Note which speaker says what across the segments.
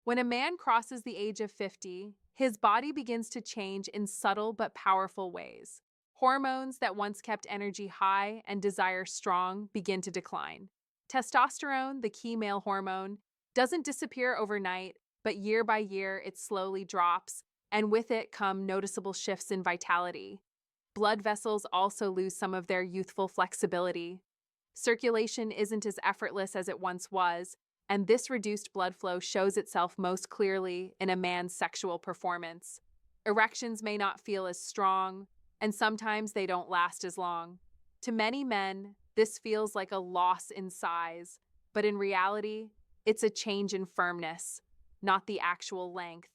Speaker 1: When a man crosses the age of 50, his body begins to change in subtle but powerful ways. Hormones that once kept energy high and desire strong begin to decline. Testosterone, the key male hormone, doesn't disappear overnight, but year by year it slowly drops, and with it come noticeable shifts in vitality. Blood vessels also lose some of their youthful flexibility. Circulation isn't as effortless as it once was, and this reduced blood flow shows itself most clearly in a man's sexual performance. Erections may not feel as strong, and sometimes they don't last as long. To many men, this feels like a loss in size, but in reality, it's a change in firmness, not the actual length.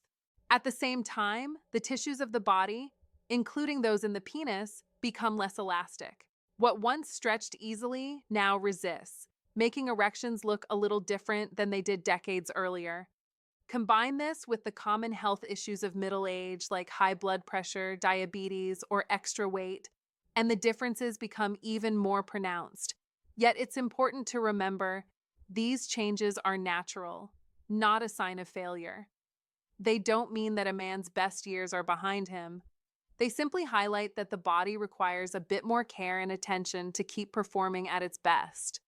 Speaker 1: At the same time, the tissues of the body, including those in the penis, become less elastic. What once stretched easily now resists, making erections look a little different than they did decades earlier. Combine this with the common health issues of middle age, like high blood pressure, diabetes, or extra weight, and the differences become even more pronounced. Yet it's important to remember these changes are natural, not a sign of failure. They don't mean that a man's best years are behind him. They simply highlight that the body requires a bit more care and attention to keep performing at its best.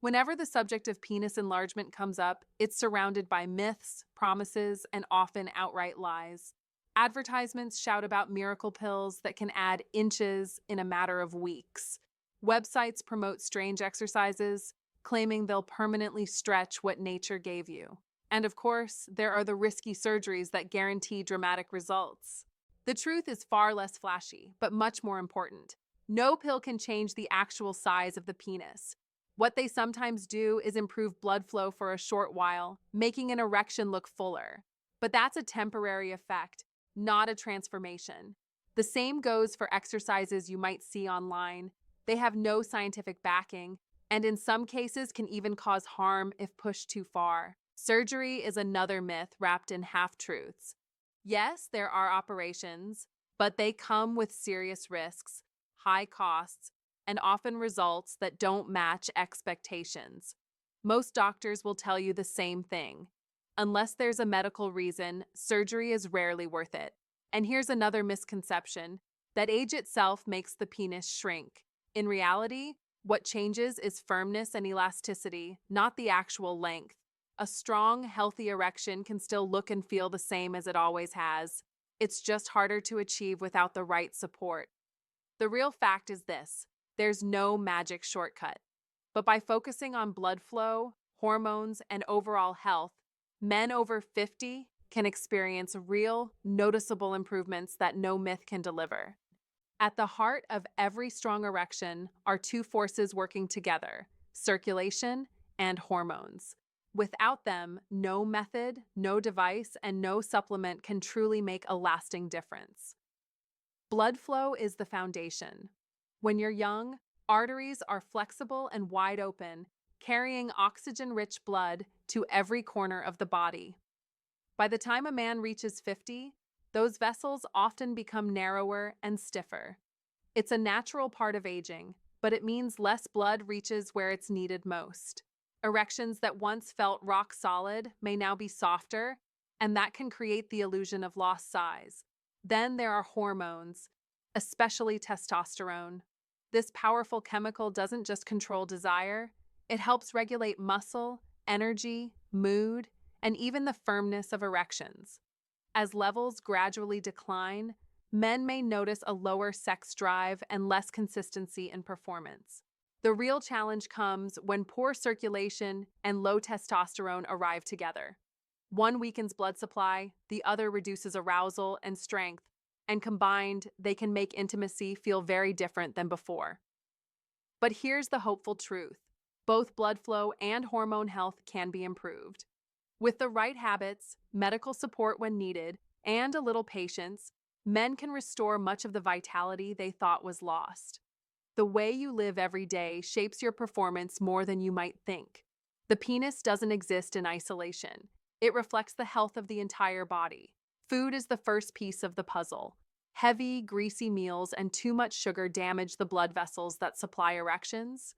Speaker 1: Whenever the subject of penis enlargement comes up, it's surrounded by myths, promises, and often outright lies. Advertisements shout about miracle pills that can add inches in a matter of weeks. Websites promote strange exercises, claiming they'll permanently stretch what nature gave you. And of course, there are the risky surgeries that guarantee dramatic results. The truth is far less flashy, but much more important. No pill can change the actual size of the penis. What they sometimes do is improve blood flow for a short while, making an erection look fuller. But that's a temporary effect, not a transformation. The same goes for exercises you might see online. They have no scientific backing, and in some cases can even cause harm if pushed too far. Surgery is another myth wrapped in half-truths. Yes, there are operations, but they come with serious risks, high costs, and often results that don't match expectations. Most doctors will tell you the same thing. Unless there's a medical reason, surgery is rarely worth it. And here's another misconception, that age itself makes the penis shrink. In reality, what changes is firmness and elasticity, not the actual length. A strong, healthy erection can still look and feel the same as it always has. It's just harder to achieve without the right support. The real fact is this: there's no magic shortcut. But by focusing on blood flow, hormones, and overall health, men over 50 can experience real, noticeable improvements that no myth can deliver. At the heart of every strong erection are two forces working together: circulation and hormones. Without them, no method, no device, and no supplement can truly make a lasting difference. Blood flow is the foundation. When you're young, arteries are flexible and wide open, carrying oxygen-rich blood to every corner of the body. By the time a man reaches 50, those vessels often become narrower and stiffer. It's a natural part of aging, but it means less blood reaches where it's needed most. Erections that once felt rock solid may now be softer, and that can create the illusion of lost size. Then there are hormones, especially testosterone. This powerful chemical doesn't just control desire, it helps regulate muscle, energy, mood, and even the firmness of erections. As levels gradually decline, men may notice a lower sex drive and less consistency in performance. The real challenge comes when poor circulation and low testosterone arrive together. One weakens blood supply, the other reduces arousal and strength, and combined, they can make intimacy feel very different than before. But here's the hopeful truth: both blood flow and hormone health can be improved. With the right habits, medical support when needed, and a little patience, men can restore much of the vitality they thought was lost. The way you live every day shapes your performance more than you might think. The penis doesn't exist in isolation. It reflects the health of the entire body. Food is the first piece of the puzzle. Heavy, greasy meals and too much sugar damage the blood vessels that supply erections.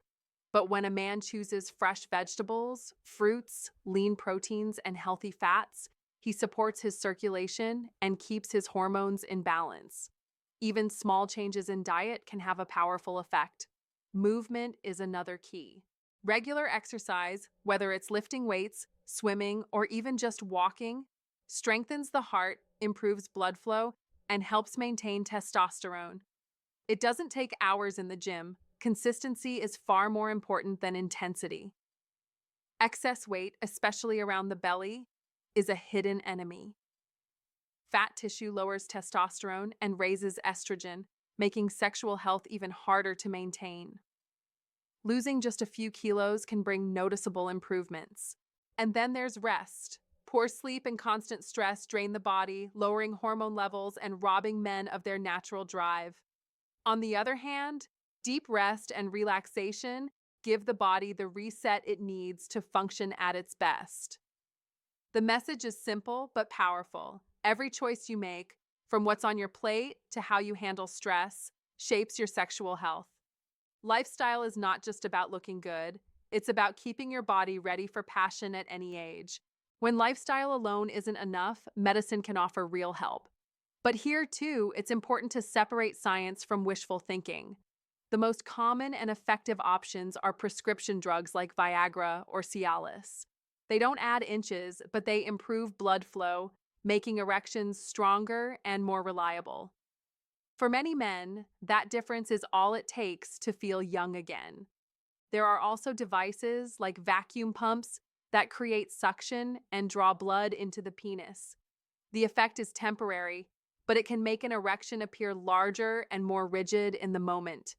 Speaker 1: But when a man chooses fresh vegetables, fruits, lean proteins, and healthy fats, he supports his circulation and keeps his hormones in balance. Even small changes in diet can have a powerful effect. Movement is another key. Regular exercise, whether it's lifting weights, swimming, or even just walking, strengthens the heart, improves blood flow, and helps maintain testosterone. It doesn't take hours in the gym. Consistency is far more important than intensity. Excess weight, especially around the belly, is a hidden enemy. Fat tissue lowers testosterone and raises estrogen, making sexual health even harder to maintain. Losing just a few kilos can bring noticeable improvements. And then there's rest. Poor sleep and constant stress drain the body, lowering hormone levels and robbing men of their natural drive. On the other hand, deep rest and relaxation give the body the reset it needs to function at its best. The message is simple but powerful. Every choice you make, from what's on your plate to how you handle stress, shapes your sexual health. Lifestyle is not just about looking good, it's about keeping your body ready for passion at any age. When lifestyle alone isn't enough, medicine can offer real help. But here, too, it's important to separate science from wishful thinking. The most common and effective options are prescription drugs like Viagra or Cialis. They don't add inches, but they improve blood flow, making erections stronger and more reliable. For many men, that difference is all it takes to feel young again. There are also devices like vacuum pumps that create suction and draw blood into the penis. The effect is temporary, but it can make an erection appear larger and more rigid in the moment.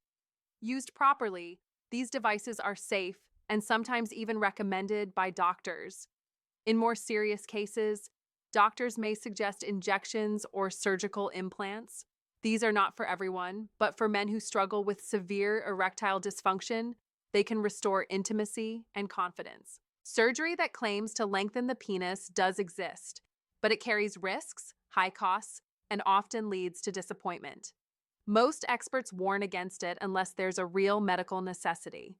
Speaker 1: Used properly, these devices are safe and sometimes even recommended by doctors. In more serious cases, doctors may suggest injections or surgical implants. These are not for everyone, but for men who struggle with severe erectile dysfunction, they can restore intimacy and confidence. Surgery that claims to lengthen the penis does exist, but it carries risks, high costs, and often leads to disappointment. Most experts warn against it unless there's a real medical necessity.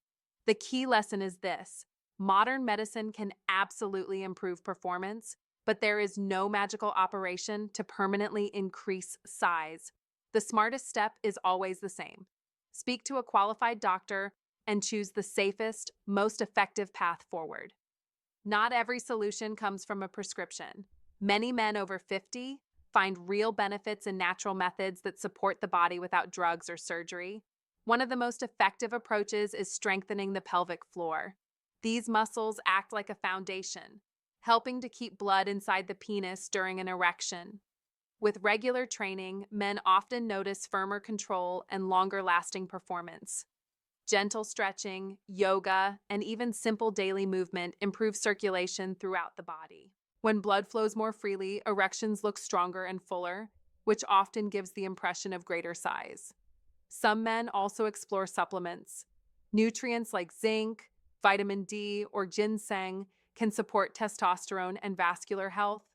Speaker 1: The key lesson is this: modern medicine can absolutely improve performance, but there is no magical operation to permanently increase size. The smartest step is always the same. Speak to a qualified doctor and choose the safest, most effective path forward. Not every solution comes from a prescription. Many men over 50 find real benefits in natural methods that support the body without drugs or surgery. One of the most effective approaches is strengthening the pelvic floor. These muscles act like a foundation, helping to keep blood inside the penis during an erection. With regular training, men often notice firmer control and longer-lasting performance. Gentle stretching, yoga, and even simple daily movement improve circulation throughout the body. When blood flows more freely, erections look stronger and fuller, which often gives the impression of greater size. Some men also explore supplements. Nutrients like zinc, vitamin D, or ginseng can support testosterone and vascular health,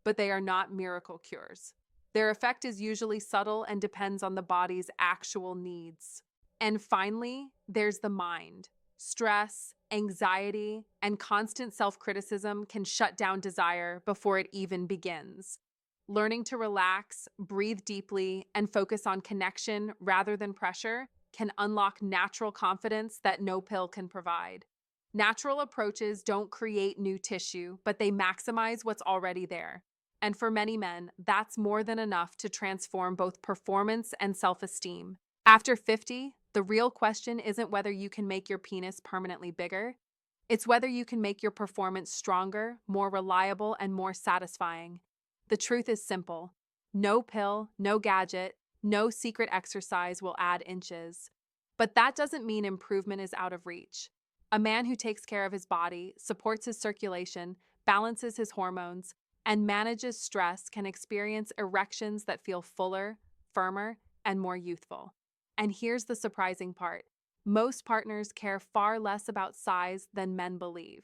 Speaker 1: but they are not miracle cures. Their effect is usually subtle and depends on the body's actual needs. And finally, there's the mind. Stress, anxiety, and constant self-criticism can shut down desire before it even begins. Learning to relax, breathe deeply, and focus on connection rather than pressure can unlock natural confidence that no pill can provide. Natural approaches don't create new tissue, but they maximize what's already there. And for many men, that's more than enough to transform both performance and self-esteem. After 50, the real question isn't whether you can make your penis permanently bigger. It's whether you can make your performance stronger, more reliable, and more satisfying. The truth is simple. No pill, no gadget, no secret exercise will add inches. But that doesn't mean improvement is out of reach. A man who takes care of his body, supports his circulation, balances his hormones, and manages stress can experience erections that feel fuller, firmer, and more youthful. And here's the surprising part. Most partners care far less about size than men believe.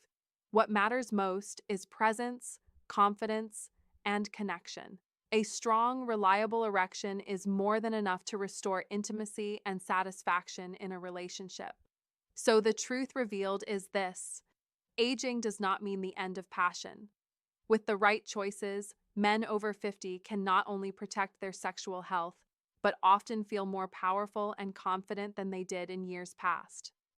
Speaker 1: What matters most is presence, confidence, and connection. A strong, reliable erection is more than enough to restore intimacy and satisfaction in a relationship. So the truth revealed is this: aging does not mean the end of passion. With the right choices, men over 50 can not only protect their sexual health, but often feel more powerful and confident than they did in years past.